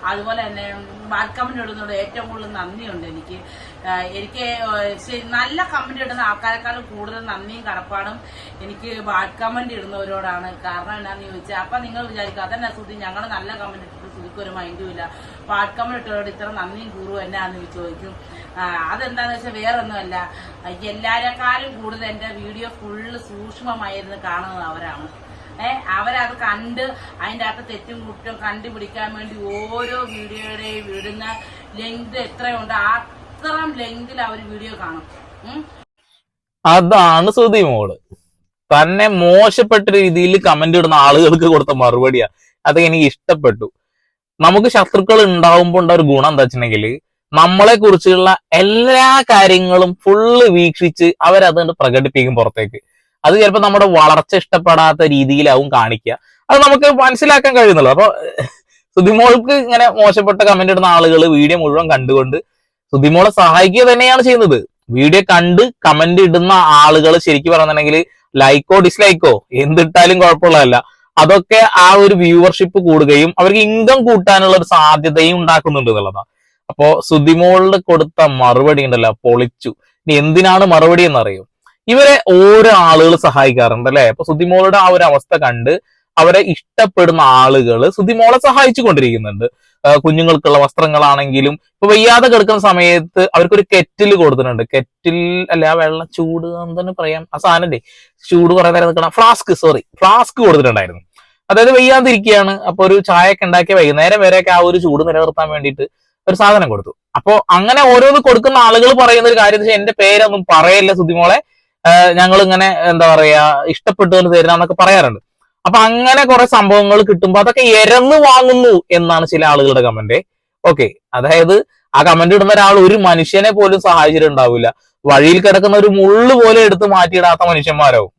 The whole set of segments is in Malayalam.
അതുപോലെ തന്നെ ബാഡ് കമന്റ് ഇടുന്നതോട് ഏറ്റവും കൂടുതൽ നന്ദിയുണ്ട് എനിക്ക്. നല്ല കമന്റ് ഇടുന്ന ആൾക്കാരെക്കാളും കൂടുതൽ നന്ദിയും കടപ്പാടും എനിക്ക് ബാഡ് കമന്റ് ഇടുന്നവരോടാണ്. കാരണം എന്നാന്ന് ചോദിച്ചാൽ അപ്പൊ നിങ്ങൾ വിചാരിക്കും അതന്നെ സുധി ഞങ്ങൾ നല്ല കമന്റ് ഇട്ടിട്ട് സുധിക്ക് ഒരു മൈൻഡും ഇല്ല, ബാഡ് കമന്റ് ഇട്ടവരോട് ഇത്ര നന്ദിയും കൂറും എന്നാന്ന് ചോദിക്കും. അതെന്താന്ന് വെച്ചാൽ വേറൊന്നുമല്ല, എല്ലാരെക്കാളും കൂടുതൽ എന്റെ വീഡിയോ ഫുള്ള് സൂക്ഷ്മമായിരുന്നു കാണുന്നത് അവരാണ്. അവരത് കണ്ട് അതിൻ്റെ അകത്ത് തെറ്റും കുറ്റവും കണ്ടുപിടിക്കാൻ വേണ്ടി ഓരോ വീഡിയോയുടെയും വിടുന്ന ലെങ്ത് എത്രയുണ്ട് അത്രയും ലെങ്തിൽ അവർ വീഡിയോ കാണും. അതാണ് സുധി മോള് തന്നെ മോശപ്പെട്ട രീതിയിൽ കമന്റ് ഇടുന്ന ആളുകൾക്ക് കൊടുത്ത മറുപടിയാ. അത് എനിക്ക് ഇഷ്ടപ്പെട്ടു. നമുക്ക് ശത്രുക്കൾ ഉണ്ടാവുമ്പോൾ ഉണ്ട ഒരു ഗുണം എന്താ വെച്ചിട്ടുണ്ടെങ്കിൽ നമ്മളെ കുറിച്ചുള്ള എല്ലാ കാര്യങ്ങളും ഫുള്ള് വീക്ഷിച്ച് അവരതുകൊണ്ട് പ്രകടിപ്പിക്കും പുറത്തേക്ക്. അത് ചിലപ്പോൾ നമ്മുടെ വളർച്ച ഇഷ്ടപ്പെടാത്ത രീതിയിലാവും കാണിക്കുക. അത് നമുക്ക് മനസ്സിലാക്കാൻ കഴിയുന്നുള്ളൂ. അപ്പൊ സുധിമോൾക്ക് ഇങ്ങനെ മോശപ്പെട്ട കമന്റ് ഇടുന്ന ആളുകൾ വീഡിയോ മുഴുവൻ കണ്ടുകൊണ്ട് സുധിമോളെ സഹായിക്കുക തന്നെയാണ് ചെയ്യുന്നത്. വീഡിയോ കണ്ട് കമന്റ് ഇടുന്ന ആളുകൾ ശരിക്കും പറയുന്നുണ്ടെങ്കിൽ ലൈക്കോ ഡിസ്ലൈക്കോ എന്തിട്ടാലും കുഴപ്പമുള്ളതല്ല, അതൊക്കെ ആ ഒരു വ്യൂവർഷിപ്പ് കൂടുകയും അവർക്ക് ഇൻകം കൂട്ടാനുള്ള ഒരു സാധ്യതയും ഉണ്ടാക്കുന്നുണ്ട് എന്നുള്ളതാണ്. അപ്പോ സുധിമോളിന് കൊടുത്ത മറുപടി ഉണ്ടല്ലോ പൊളിച്ചു. ഇനി എന്തിനാണ് മറുപടി എന്നറിയോ? ഇവരെ ഓരോ ആളുകൾ സഹായിക്കാറുണ്ട് അല്ലെ. അപ്പൊ സുധിമോളുടെ ആ ഒരു അവസ്ഥ കണ്ട് അവരെ ഇഷ്ടപ്പെടുന്ന ആളുകൾ സുധിമോളെ സഹായിച്ചു കൊണ്ടിരിക്കുന്നുണ്ട്. കുഞ്ഞുങ്ങൾക്കുള്ള വസ്ത്രങ്ങളാണെങ്കിലും ഇപ്പൊ വയ്യാതെ കിടക്കുന്ന സമയത്ത് അവർക്കൊരു കെറ്റിൽ കൊടുത്തിട്ടുണ്ട്. കെറ്റിൽ അല്ലെ, ആ വെള്ളം ചൂട് എന്താണ് പറയാം, ആ സാധനല്ലേ ചൂട് കുറെ നേരം നിൽക്കണം, ഫ്ലാസ്ക് കൊടുത്തിട്ടുണ്ടായിരുന്നു. അതായത് വയ്യാതിരിക്കുകയാണ്, അപ്പൊ ഒരു ചായ ഒക്കെ ഉണ്ടാക്കിയ വൈകുന്നേരം വരെയൊക്കെ ആ ഒരു ചൂട് നിലനിർത്താൻ വേണ്ടിയിട്ട് ഒരു സാധനം കൊടുത്തു. അപ്പൊ അങ്ങനെ ഓരോന്ന് കൊടുക്കുന്ന ആളുകൾ പറയുന്ന ഒരു കാര്യം വെച്ചാൽ എന്റെ പേരൊന്നും പറയല്ല സുധിമോളെ, ഞങ്ങൾ ഇങ്ങനെ എന്താ പറയാ ഇഷ്ടപ്പെട്ടു തരാന്നൊക്കെ പറയാറുണ്ട്. അപ്പൊ അങ്ങനെ കുറെ സംഭവങ്ങൾ കിട്ടുമ്പോ അതൊക്കെ എരന്ന് വാങ്ങുന്നു എന്നാണ് ചില ആളുകളുടെ കമന്റ്. ഓക്കെ, അതായത് ആ കമന്റ് ഇടുന്ന ഒരാൾ ഒരു മനുഷ്യനെ പോലും സഹായിച്ചിട്ടുണ്ടാവില്ല, വഴിയിൽ കിടക്കുന്ന ഒരു മുള്ളു പോലെ എടുത്ത് മാറ്റിയിടാത്ത മനുഷ്യന്മാരാവും.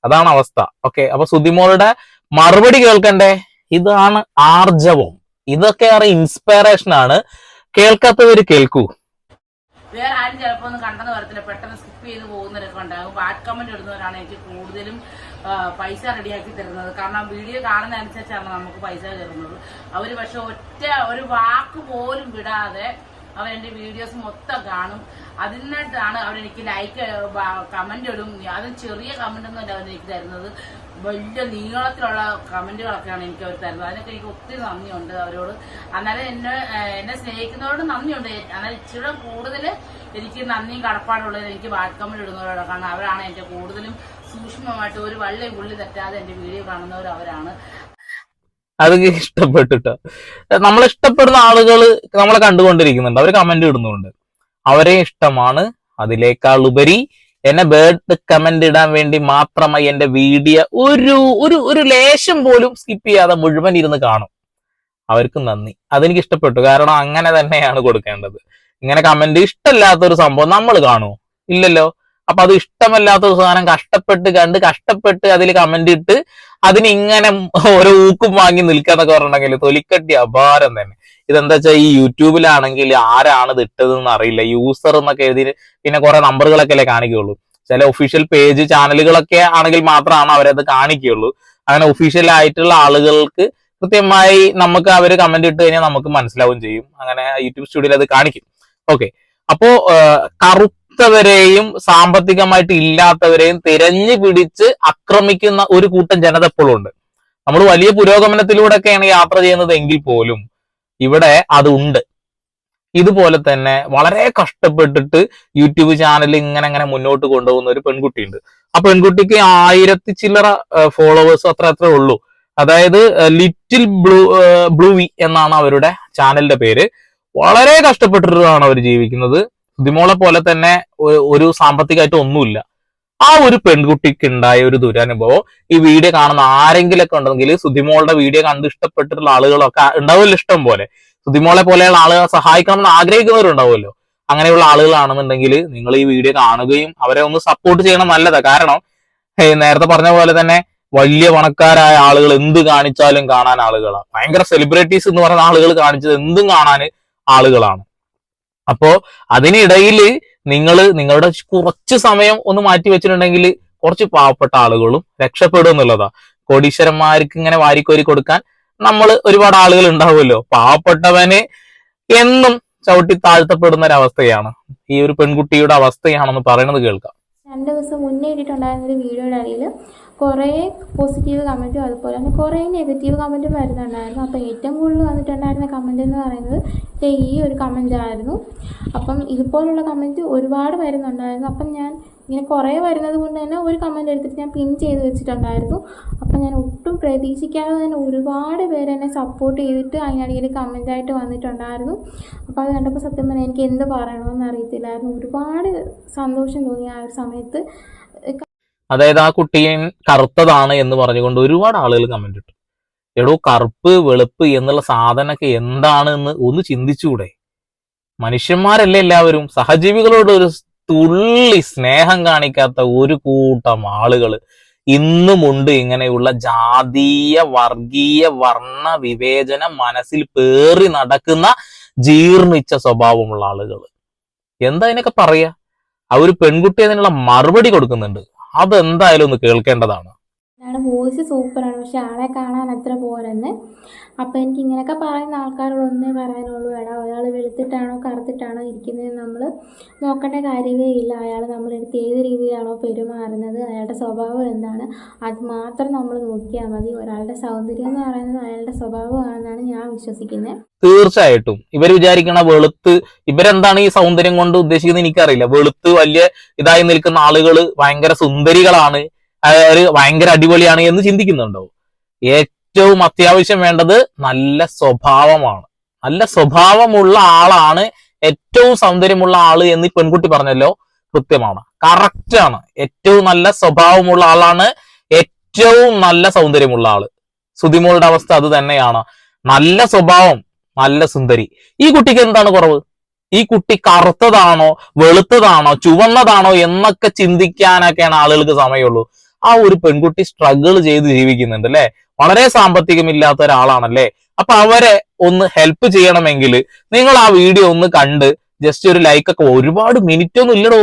അതാണ് അവസ്ഥ. ഓക്കെ, അപ്പൊ സുധിമോളുടെ മറുപടി കേൾക്കണ്ടേ? ഇതാണ് ആർജവം, ഇതൊക്കെയാണ് ഇൻസ്പിറേഷൻ ആണ്. കേൾക്കാത്തവര് കേൾക്കൂ. വേറെ ആരും ചിലപ്പോ ഒന്നും കണ്ടെന്ന് വരത്തില്ല, പെട്ടെന്ന് സ്കിപ്പ് ചെയ്ത് പോകുന്നവരൊക്കെ ഉണ്ടാകും. ബാഡ് കമന്റ് ഇടുന്നവരാണ് എനിക്ക് കൂടുതലും പൈസ റെഡിയാക്കി തരുന്നത്. കാരണം വീഡിയോ കാണുന്ന അനുസരിച്ചാണ് നമുക്ക് പൈസ തരുന്നത്. അവര് പക്ഷെ ഒറ്റ ഒരു വാക്ക് പോലും വിടാതെ അവരെന്റെ വീഡിയോസ് മൊത്തം കാണും. അതിനായിട്ടാണ് അവരെനിക്ക് ലൈക്ക് കമന്റ് ഇടും. അത് ചെറിയ കമന്റ് ഒന്നും അല്ല അവരെനിക്ക് തരുന്നത്, വലിയ നീളത്തിലുള്ള കമന്റുകളൊക്കെയാണ് എനിക്ക് അവർ തരുന്നത്. അതിനൊക്കെ എനിക്ക് ഒത്തിരി നന്ദിയുണ്ട് അവരോട്. എന്നാലും എന്നെ സ്നേഹിക്കുന്നവരോട് നന്ദിയുണ്ട്. എന്നാൽ ഇച്ചിരി കൂടുതൽ എനിക്ക് നന്ദിയും കടപ്പാടുള്ളത് എനിക്ക് ബാഡ് കമന്റ് ഇടുന്നവരോട്. കാരണം അവരാണ് എന്റെ കൂടുതലും സൂക്ഷ്മമായിട്ട് ഒരു വള്ളിയും പുള്ളി തെറ്റാതെ എന്റെ വീഡിയോ കാണുന്നവർ അവരാണ്. അതൊക്കെ ഇഷ്ടപ്പെട്ടിട്ടോ. നമ്മളെ ഇഷ്ടപ്പെടുന്ന ആളുകൾ നമ്മളെ കണ്ടുകൊണ്ടിരിക്കുന്നുണ്ട്, അവർ കമന്റ് ഇടുന്നുണ്ട്, അവരെ ഇഷ്ടമാണ്. അതിനേക്കാൾ ഉപരി എന്നെ ബേർഡ് കമന്റ് ഇടാൻ വേണ്ടി മാത്രമായി എന്റെ വീഡിയോ ഒരു ലേശം പോലും സ്കിപ്പ് ചെയ്യാതെ മുഴുവൻ ഇരുന്ന് കാണും. അവർക്ക് നന്ദി, അതെനിക്ക് ഇഷ്ടപ്പെട്ടു. കാരണം അങ്ങനെ തന്നെയാണ് കൊടുക്കേണ്ടത്. ഇങ്ങനെ കമന്റ് ഇഷ്ടമില്ലാത്തൊരു സംഭവം നമ്മൾ കാണുമോ? ഇല്ലല്ലോ. അപ്പൊ അത് ഇഷ്ടമല്ലാത്തൊരു സാധനം കഷ്ടപ്പെട്ട് അതിൽ കമന്റ് ഇട്ട് അതിനിങ്ങനെ ഓരോ ഊക്കും വാങ്ങി നിൽക്കാന്നൊക്കെ പറഞ്ഞിട്ടുണ്ടെങ്കിൽ തൊലിക്കട്ടി അപാരം തന്നെ. ഇതെന്താ വെച്ചാൽ ഈ യൂട്യൂബിലാണെങ്കിൽ ആരാണ് ഇത് ഇട്ടതെന്ന് അറിയില്ല, യൂസർ എന്നൊക്കെ എഴുതി പിന്നെ കുറെ നമ്പറുകളൊക്കെ അല്ലേ കാണിക്കുകയുള്ളൂ. ചില ഒഫീഷ്യൽ പേജ് ചാനലുകളൊക്കെ ആണെങ്കിൽ മാത്രമാണ് അവരത് കാണിക്കുകയുള്ളൂ. അങ്ങനെ ഒഫീഷ്യൽ ആയിട്ടുള്ള ആളുകൾക്ക് കൃത്യമായി നമുക്ക് അവര് കമന്റ് ഇട്ട് കഴിഞ്ഞാൽ നമുക്ക് മനസ്സിലാവും ചെയ്യും. അങ്ങനെ യൂട്യൂബ് സ്റ്റുഡിയോയിൽ അത് കാണിക്കും. ഓക്കെ, അപ്പോ കറുത്തവരെയും സാമ്പത്തികമായിട്ട് ഇല്ലാത്തവരെയും തിരഞ്ഞു പിടിച്ച് ആക്രമിക്കുന്ന ഒരു കൂട്ടം ജനത എപ്പോഴും ഉണ്ട്. നമ്മൾ വലിയ പുരോഗമനത്തിലൂടെയൊക്കെയാണ് യാത്ര ചെയ്യുന്നത് എങ്കിൽ പോലും ഇവിടെ അതുണ്ട്. ഇതുപോലെ തന്നെ വളരെ കഷ്ടപ്പെട്ടിട്ട് യൂട്യൂബ് ചാനൽ ഇങ്ങനെ മുന്നോട്ട് കൊണ്ടുപോകുന്ന ഒരു പെൺകുട്ടിയുണ്ട്. ആ പെൺകുട്ടിക്ക് 1000 ചില്ലറ ഫോളോവേഴ്സ് അത്ര ഉള്ളൂ. അതായത് ലിറ്റിൽ ബ്ലൂവി എന്നാണ് അവരുടെ ചാനലിന്റെ പേര്. വളരെ കഷ്ടപ്പെട്ടിട്ടാണ് അവർ ജീവിക്കുന്നത്. സുധിമോളെ പോലെ തന്നെ ഒരു സാമ്പത്തികമായിട്ട് ഒന്നുമില്ല. ആ ഒരു പെൺകുട്ടിക്ക് ഉണ്ടായ ഒരു ദുരനുഭവം ഈ വീഡിയോ കാണുന്ന ആരെങ്കിലൊക്കെ ഉണ്ടെങ്കിൽ, സുധിമോളുടെ വീഡിയോ കണ്ട് ഇഷ്ടപ്പെട്ടിട്ടുള്ള ആളുകളൊക്കെ ഉണ്ടാവുമല്ലോ ഇഷ്ടം പോലെ, സുധിമോളെ പോലെയുള്ള ആളുകളെ സഹായിക്കണമെന്ന് ആഗ്രഹിക്കുന്നവരുണ്ടാവുമല്ലോ. അങ്ങനെയുള്ള ആളുകളാണെന്നുണ്ടെങ്കിൽ നിങ്ങൾ ഈ വീഡിയോ കാണുകയും അവരെ ഒന്ന് സപ്പോർട്ട് ചെയ്യണം. നല്ലതാ. കാരണം നേരത്തെ പറഞ്ഞ പോലെ തന്നെ വലിയ പണക്കാരായ ആളുകൾ എന്ത് കാണിച്ചാലും കാണാൻ ആളുകളാണ്. ഭയങ്കര സെലിബ്രിറ്റീസ് എന്ന് പറയുന്ന ആളുകൾ കാണിച്ചത് എന്തും കാണാൻ ആളുകളാണ്. അപ്പോ അതിനിടയിൽ നിങ്ങളുടെ കുറച്ച് സമയം ഒന്ന് മാറ്റി വെച്ചിട്ടുണ്ടെങ്കിൽ കുറച്ച് പാവപ്പെട്ട ആളുകളും രക്ഷപ്പെടും എന്നുള്ളതാ. കോടീശ്വരന്മാർക്ക് ഇങ്ങനെ വാരിക്കോരി കൊടുക്കാൻ നമ്മൾ ഒരുപാട് ആളുകൾ ഉണ്ടാവുമല്ലോ, പാവപ്പെട്ടവന് എന്നും ചവിട്ടി താഴ്ത്തപ്പെടുന്ന ഒരവസ്ഥയാണ് ഈ ഒരു പെൺകുട്ടിയുടെ അവസ്ഥയാണെന്ന് പറയുന്നത് കേൾക്കാം. 2 ദിവസം മുന്നേ ഇട്ടിട്ടുണ്ടായിരുന്ന ഒരു വീഡിയോയുടെ അടിയിൽ കുറേ പോസിറ്റീവ് കമൻറ്റും അതുപോലെ തന്നെ കുറേ നെഗറ്റീവ് കമൻറ്റും വരുന്നുണ്ടായിരുന്നു. അപ്പോൾ ഏറ്റവും കൂടുതൽ വന്നിട്ടുണ്ടായിരുന്ന കമൻറ്റ് എന്ന് പറയുന്നത് ഈ ഒരു കമൻ്റ് ആയിരുന്നു. അപ്പം ഇതുപോലുള്ള കമൻറ്റ് ഒരുപാട് വരുന്നുണ്ടായിരുന്നു. അപ്പം ഞാൻ ഇങ്ങനെ കുറേ വരുന്നത് കൊണ്ട് തന്നെ ഒരു കമൻറ്റ് എടുത്തിട്ട് ഞാൻ പിൻ ചെയ്ത് വെച്ചിട്ടുണ്ടായിരുന്നു. അപ്പം ഞാൻ ഒട്ടും പ്രതീക്ഷിക്കാതെ തന്നെ ഒരുപാട് പേര് എന്നെ സപ്പോർട്ട് ചെയ്തിട്ട് അതിനടിയിൽ കമൻറ്റായിട്ട് വന്നിട്ടുണ്ടായിരുന്നു. അപ്പോൾ അത് കണ്ടപ്പോൾ സത്യം പറഞ്ഞാൽ എനിക്ക് എന്ത് പറയണമെന്ന് അറിയത്തില്ലായിരുന്നു. ഒരുപാട് സന്തോഷം തോന്നി ആ ഒരു സമയത്ത്. അതായത് ആ കുട്ടിയെ കറുത്തതാണ് എന്ന് പറഞ്ഞുകൊണ്ട് ഒരുപാട് ആളുകൾ കമന്റ് ഇട്ടു. എടോ, കറുപ്പ് വെളുപ്പ് എന്നുള്ള സാധനമൊക്കെ എന്താണെന്ന് ഒന്ന് ചിന്തിച്ചുകൂടെ? മനുഷ്യന്മാരല്ലേ എല്ലാവരും? സഹജീവികളോട് ഒരു തുള്ളി സ്നേഹം കാണിക്കാത്ത ഒരു കൂട്ടം ആളുകൾ ഇന്നുമുണ്ട്. ഇങ്ങനെയുള്ള ജാതീയ വർഗീയ വർണ്ണ വിവേചനം മനസ്സിൽ പേറി നടക്കുന്ന ജീർണിച്ച സ്വഭാവമുള്ള ആളുകൾ. എന്താ അതിനൊക്കെ പറയാ? ആ ഒരു പെൺകുട്ടി അതിനുള്ള മറുപടി കൊടുക്കുന്നുണ്ട്. അതെന്തായാലും ഒന്ന് കേൾക്കേണ്ടതാണ്. അയാളുടെ വോയിസ് സൂപ്പറാണ്, പക്ഷെ ആളെ കാണാൻ അത്ര പോരെന്ന്. അപ്പോൾ എനിക്ക് ഇങ്ങനെയൊക്കെ പറയുന്ന ആൾക്കാരോട് ഒന്നേ പറയാനുള്ളൂ, എടാ അയാൾ വെളുത്തിട്ടാണോ കറുത്തിട്ടാണോ ഇരിക്കുന്നത് നമ്മൾ നോക്കേണ്ട കാര്യമേ ഇല്ല. അയാൾ നമ്മളെടുത്ത് ഏത് രീതിയിലാണോ പെരുമാറുന്നത്, അയാളുടെ സ്വഭാവം എന്താണ്, അത് മാത്രം നമ്മൾ നോക്കിയാൽ മതി. ഒരാളുടെ സൗന്ദര്യം എന്ന് പറയുന്നത് അയാളുടെ സ്വഭാവമാണെന്നാണ് ഞാൻ വിശ്വസിക്കുന്നത്. തീർച്ചയായിട്ടും ഇവർ വിചാരിക്കണ വെളുത്ത്, ഇവരെന്താണ് ഈ സൗന്ദര്യം കൊണ്ട് ഉദ്ദേശിക്കുന്നത് എനിക്കറിയില്ല. വെളുത്ത് വലിയ ഇതായി നിൽക്കുന്ന ആളുകൾ ഭയങ്കര സുന്ദരികളാണ്, ഭയങ്കര അടിപൊളിയാണ് എന്ന് ചിന്തിക്കുന്നുണ്ടോ? ഏറ്റവും അത്യാവശ്യം വേണ്ടത് നല്ല സ്വഭാവമാണ്. നല്ല സ്വഭാവമുള്ള ആളാണ് ഏറ്റവും സൗന്ദര്യമുള്ള ആള് എന്ന് പെൺകുട്ടി പറഞ്ഞല്ലോ, കൃത്യമാണ്, കറക്റ്റ് ആണ്. ഏറ്റവും നല്ല സ്വഭാവമുള്ള ആളാണ് ഏറ്റവും നല്ല സൗന്ദര്യമുള്ള ആള്. സുതിമോളുടെ അവസ്ഥ അത് തന്നെയാണ്. നല്ല സ്വഭാവം, നല്ല സുന്ദരി. ഈ കുട്ടിക്ക് എന്താണ് കുറവ്? ഈ കുട്ടി കറുത്തതാണോ വെളുത്തതാണോ ചുവന്നതാണോ എന്നൊക്കെ ചിന്തിക്കാനൊക്കെയാണ് ആളുകൾക്ക് സമയമുള്ളൂ. ആ ഒരു പെൺകുട്ടി സ്ട്രഗിൾ ചെയ്ത് ജീവിക്കുന്നുണ്ട് അല്ലെ, വളരെ സാമ്പത്തികമില്ലാത്ത ഒരാളാണല്ലേ. അപ്പൊ അവരെ ഒന്ന് ഹെൽപ്പ് ചെയ്യണമെങ്കിൽ നിങ്ങൾ ആ വീഡിയോ ഒന്ന് കണ്ട് ജസ്റ്റ് ഒരു ലൈക്കൊക്കെ, ഒരുപാട് മിനിറ്റ് ഒന്നും ഇല്ലടോ,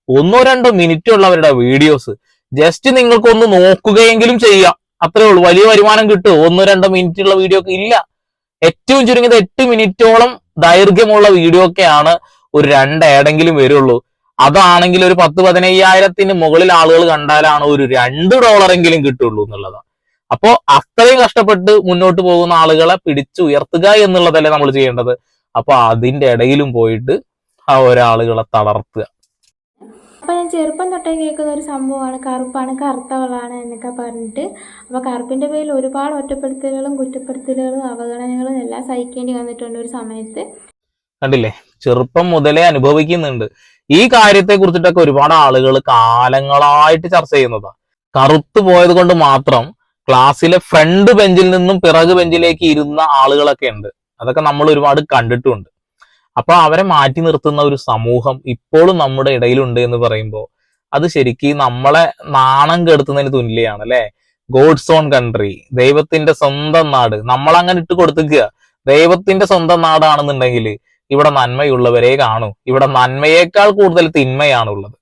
1-2 മിനിറ്റ് ഉള്ളവരുടെ വീഡിയോസ് ജസ്റ്റ് നിങ്ങൾക്കൊന്ന് നോക്കുകയെങ്കിലും ചെയ്യാം. അത്രേ ഉള്ളൂ. വലിയ വരുമാനം കിട്ടും 1-2 മിനിറ്റ് ഉള്ള വീഡിയോ ഒക്കെ ഇല്ല. ഏറ്റവും ചുരുങ്ങിയത് 8 മിനിറ്റോളം ദൈർഘ്യമുള്ള വീഡിയോ ഒക്കെയാണ് ഒരു 2 ഏടെങ്കിലും വരുള്ളൂ. അതാണെങ്കിൽ ഒരു 10-15,000 മുകളിൽ ആളുകൾ കണ്ടാലാണ് ഒരു $2 കിട്ടുള്ളൂ എന്നുള്ളതാണ്. അപ്പോ അത്രയും കഷ്ടപ്പെട്ട് മുന്നോട്ട് പോകുന്ന ആളുകളെ പിടിച്ചുയർത്തുക എന്നുള്ളതല്ലേ നമ്മൾ ചെയ്യേണ്ടത്. അപ്പൊ അതിന്റെ ഇടയിലും പോയിട്ട് ആ ഒരാളുകളെ തളർത്തുക. അപ്പോൾ ഞാൻ ചെറുപ്പം തൊട്ടേ കേൾക്കുന്ന ഒരു സംഭവമാണ് കറുപ്പാണ് കറുത്തവളാണ് എന്നൊക്കെ പറഞ്ഞിട്ട്. അപ്പോൾ കറുപ്പിൻ്റെ പേരിൽ ഒരുപാട് ഒറ്റപ്പെടുത്തലുകളും കുറ്റപ്പെടുത്തലുകളും അവഗണനകളും എല്ലാം സഹിക്കേണ്ടി വന്നിട്ടുണ്ട് ഒരു സമയത്ത്. കണ്ടില്ലേ, ചെറുപ്പം മുതലേ അനുഭവിക്കുന്നുണ്ട്. ഈ കാര്യത്തെ കുറിച്ചിട്ടൊക്കെ ഒരുപാട് ആളുകൾ കാലങ്ങളായിട്ട് ചർച്ച ചെയ്യുന്നതാണ്. കറുത്തു പോയത് കൊണ്ട് മാത്രം ക്ലാസ്സിലെ ഫ്രണ്ട് ബെഞ്ചിൽ നിന്നും പിറകു ബെഞ്ചിലേക്ക് ഇരുന്ന ആളുകളൊക്കെ ഉണ്ട്. അതൊക്കെ നമ്മൾ ഒരുപാട് കണ്ടിട്ടുണ്ട്. അപ്പൊ അവരെ മാറ്റി നിർത്തുന്ന ഒരു സമൂഹം ഇപ്പോഴും നമ്മുടെ ഇടയിലുണ്ട് എന്ന് പറയുമ്പോൾ അത് ശരിക്കും നമ്മളെ നാണം കെടുത്തുന്നതിന് തുല്യാണ് അല്ലെ. ഗോഡ്സ് ഓൺ കൺട്രി, ദൈവത്തിന്റെ സ്വന്തം നാട്, നമ്മളങ്ങനെ ഇട്ട് കൊടുത്തിക്കുക. ദൈവത്തിന്റെ സ്വന്തം നാടാണെന്നുണ്ടെങ്കിൽ ഇവിടെ നന്മയുള്ളവരെ കാണൂ. ഇവിടെ നന്മയേക്കാൾ കൂടുതൽ തിന്മയാണുള്ളത്.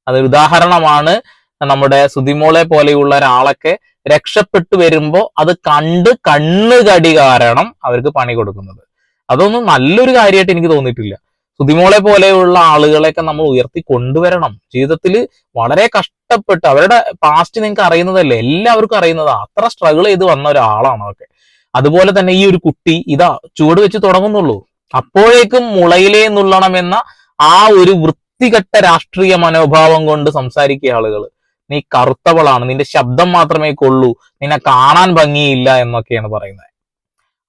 അതൊരു ഉദാഹരണമാണ്. നമ്മുടെ സുതിമോളെ പോലെയുള്ള ഒരാളൊക്കെ രക്ഷപ്പെട്ടു വരുമ്പോ അത് കണ്ട് കണ്ണുകടി കാരണം അവർക്ക് പണി കൊടുക്കുന്നത്, അതൊന്നും നല്ലൊരു കാര്യമായിട്ട് എനിക്ക് തോന്നിയിട്ടില്ല. സുതിമോളെ പോലെയുള്ള ആളുകളെയൊക്കെ നമ്മൾ ഉയർത്തി കൊണ്ടുവരണം. ജീവിതത്തിൽ വളരെ കഷ്ടപ്പെട്ട്, അവരുടെ പാസ്റ്റ് നിങ്ങൾക്ക് അറിയുന്നതല്ലേ, എല്ലാവർക്കും അറിയുന്നതാ, അത്ര സ്ട്രഗിൾ ചെയ്ത് വന്ന ഒരാളാണ് അവർക്ക്. അതുപോലെ തന്നെ ഈ ഒരു കുട്ടി ഇതാ ചുവട് വെച്ച് തുടങ്ങുന്നുള്ളൂ. അപ്പോഴേക്കും മുളയിലേ നുള്ളണമെന്ന ആ ഒരു വൃത്തികെട്ട രാഷ്ട്രീയ മനോഭാവം കൊണ്ട് സംസാരിക്കുക ആളുകൾ. നീ കറുത്തവളാണ്, നിന്റെ ശബ്ദം മാത്രമേ കൊള്ളൂ, നിന്നെ കാണാൻ ഭംഗിയില്ല എന്നൊക്കെയാണ് പറയുന്നത്.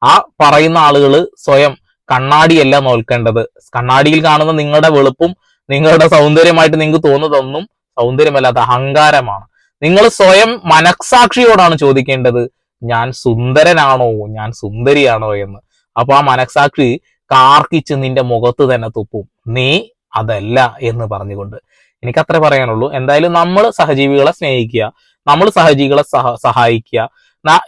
ആ പറയുന്ന ആളുകൾ സ്വയം കണ്ണാടിയല്ല നോക്കേണ്ടത്. കണ്ണാടിയിൽ കാണുന്ന നിങ്ങളുടെ വെളുപ്പും നിങ്ങളുടെ സൗന്ദര്യമായിട്ട് നിങ്ങൾക്ക് തോന്നുന്നതൊന്നും സൗന്ദര്യമല്ലാത്ത അഹങ്കാരമാണ്. നിങ്ങൾ സ്വയം മനസാക്ഷിയോടാണ് ചോദിക്കേണ്ടത്, ഞാൻ സുന്ദരനാണോ, ഞാൻ സുന്ദരിയാണോ എന്ന്. അപ്പൊ ആ മനസാക്ഷി കാർക്കിച്ച് നിന്റെ മുഖത്ത് തന്നെ തുപ്പും, നീ അതല്ല എന്ന് പറഞ്ഞുകൊണ്ട്. എനിക്കത്രേ പറയാനുള്ളൂ. എന്തായാലും നമ്മൾ സഹജീവികളെ സ്നേഹിക്കുക, നമ്മൾ സഹജീവികളെ സഹായിക്കുക.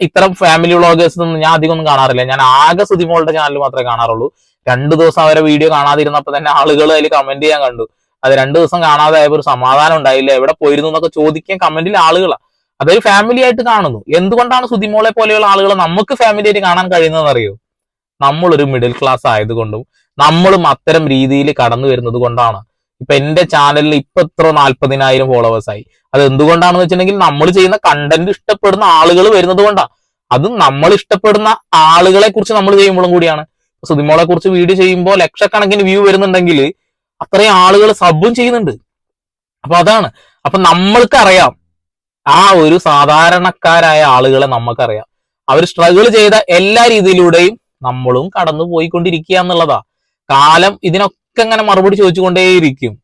ഇത്തരം ഫാമിലി വ്ളോഗേഴ്സ് ഒന്നും ഞാൻ അധികം ഒന്നും കാണാറില്ല. ഞാൻ ആകെ സുതിമോളുടെ ചാനൽ മാത്രമേ കാണാറുള്ളൂ. 2 ദിവസം അവരെ വീഡിയോ കാണാതിരുന്നപ്പോ തന്നെ ആളുകൾ അതിൽ കമന്റ് ചെയ്യാൻ കണ്ടു. അത് 2 ദിവസം കാണാതെ ആയപ്പോൾ ഒരു സമാധാനം ഉണ്ടായില്ല, എവിടെ പോയിരുന്നു എന്നൊക്കെ ചോദിക്കാൻ കമന്റിൽ ആളുകളാണ്. അതൊരു ഫാമിലി ആയിട്ട് കാണുന്നു. എന്തുകൊണ്ടാണ് സുതിമോളെ പോലെയുള്ള ആളുകളെ നമുക്ക് ഫാമിലി ആയിട്ട് കാണാൻ കഴിയുന്നതെന്ന് അറിയോ? നമ്മളൊരു മിഡിൽ ക്ലാസ് ആയതുകൊണ്ടും നമ്മളും അത്തരം രീതിയിൽ കടന്നു വരുന്നത് കൊണ്ടാണ്. ഇപ്പൊ എന്റെ ചാനലിൽ ഇപ്പൊ എത്ര 40,000 ഫോളോവേഴ്സായി. അത് എന്തുകൊണ്ടാണെന്ന് വെച്ചിട്ടുണ്ടെങ്കിൽ നമ്മൾ ചെയ്യുന്ന കണ്ടന്റ് ഇഷ്ടപ്പെടുന്ന ആളുകൾ വരുന്നത് കൊണ്ടാണ്. അതും നമ്മൾ ഇഷ്ടപ്പെടുന്ന ആളുകളെ കുറിച്ച് നമ്മൾ ചെയ്യുമ്പോഴും കൂടിയാണ്. സുതിമോളെ കുറിച്ച് വീഡിയോ ചെയ്യുമ്പോൾ ലക്ഷക്കണക്കിന് വ്യൂ വരുന്നുണ്ടെങ്കിൽ അത്രയും ആളുകൾ സബും ചെയ്യുന്നുണ്ട്. അപ്പൊ അതാണ്. അപ്പൊ നമ്മൾക്കറിയാം ആ ഒരു സാധാരണക്കാരായ ആളുകളെ നമുക്കറിയാം. അവർ സ്ട്രഗിൾ ചെയ്ത എല്ലാ രീതിയിലൂടെയും നമ്മളും കടന്നു പോയിക്കൊണ്ടിരിക്കുക എന്നുള്ളതാ. കാലം ഇതിനൊക്കെ അങ്ങനെ മറുപടി ചോദിച്ചുകൊണ്ടേയിരിക്കും.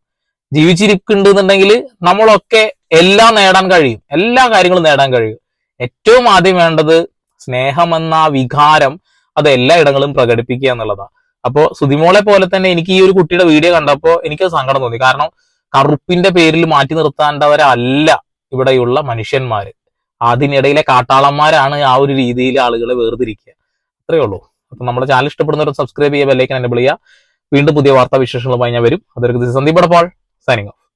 ജീവിച്ചിരിക്കുന്നുണ്ടെങ്കിൽ നമ്മളൊക്കെ എല്ലാം നേടാൻ കഴിയും, എല്ലാ കാര്യങ്ങളും നേടാൻ കഴിയും. ഏറ്റവും ആദ്യം വേണ്ടത് സ്നേഹമെന്ന വികാരം അത് എല്ലായിടങ്ങളും പ്രകടിപ്പിക്കുക എന്നുള്ളതാ. അപ്പോ സുതിമോളെ പോലെ തന്നെ എനിക്ക് ഈ ഒരു കുട്ടിയുടെ വീഡിയോ കണ്ടപ്പോൾ എനിക്ക് സങ്കടം തോന്നി. കാരണം കറുപ്പിന്റെ പേരിൽ മാറ്റി നിർത്താണ്ടവരല്ല ഇവിടെയുള്ള മനുഷ്യന്മാര്. അതിനിടയിലെ കാട്ടാളന്മാരാണ് ആ ഒരു രീതിയിൽ ആളുകളെ വേർതിരിക്കുക. അത്രയേ ഉള്ളൂ. അപ്പൊ നമ്മുടെ ചാനൽ ഇഷ്ടപ്പെടുന്നവർ സബ്സ്ക്രൈബ് ചെയ്യുക, ബെല്ലൈക്കൻ എനേബിൾ ചെയ്യുക. വീണ്ടും പുതിയ വാർത്താ വിശേഷങ്ങളുമായി ഞാൻ വരും. അതൊരു സന്ദീപ് എടപ്പാൾ സൈനിങ് ഓഫ്.